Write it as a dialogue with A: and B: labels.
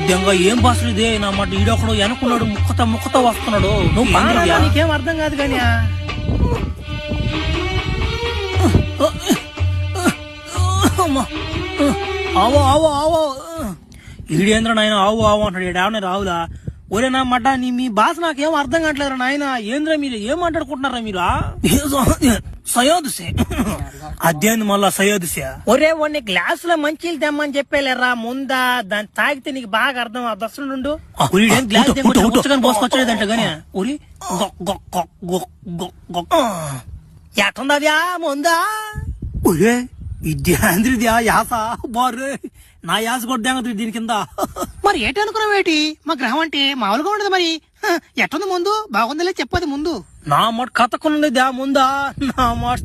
A: దెంగ ఏం భాషలు ఇదే నా మాట ఈడొకడు వెనుకున్నాడు ముక్కతో వస్తున్నాడు. నువ్వు నీకేం అర్థం కాదు కానీ ఆవో ఆవో ఆవో ఈడేంద్ర నాయన ఆవు ఆవు అంటాడు. ఈడేమన్నా రావులా? ఒరే నా మడ్డ మీ భాష నాకేం అర్థం కావట్లేదురా నాయన. ఏంద్రా మీరు ఏం మాట్లాడుకుంటున్నారా మీరు? సయోదుసే అదేంది మళ్ళా సయోదుసే? ఒరే వాడిని గ్లాస్ లో మంచిలు తెమ్మని చెప్పేలేరా ముందా. దాన్ని తాగితే నీకు బాగా అర్థం దసరుండు. గ్లాస్ పోసుకొచ్చలేదంట గానీ ఒరి ఎట్టుందవ్యా ముందా? ఒరే ఇదేంద్రిద్యా యాస బారు నా యాస కొద్ది దీని కింద. మరి ఏంటి అనుకున్నావేటి? మా గ్రహం అంటే మామూలుగా ఉండదు. మరి ఎట్టుంది ముందు? బాగుందిలే చెప్పది ముందు. నా మాట కథకున్నది ముందా? నా మాట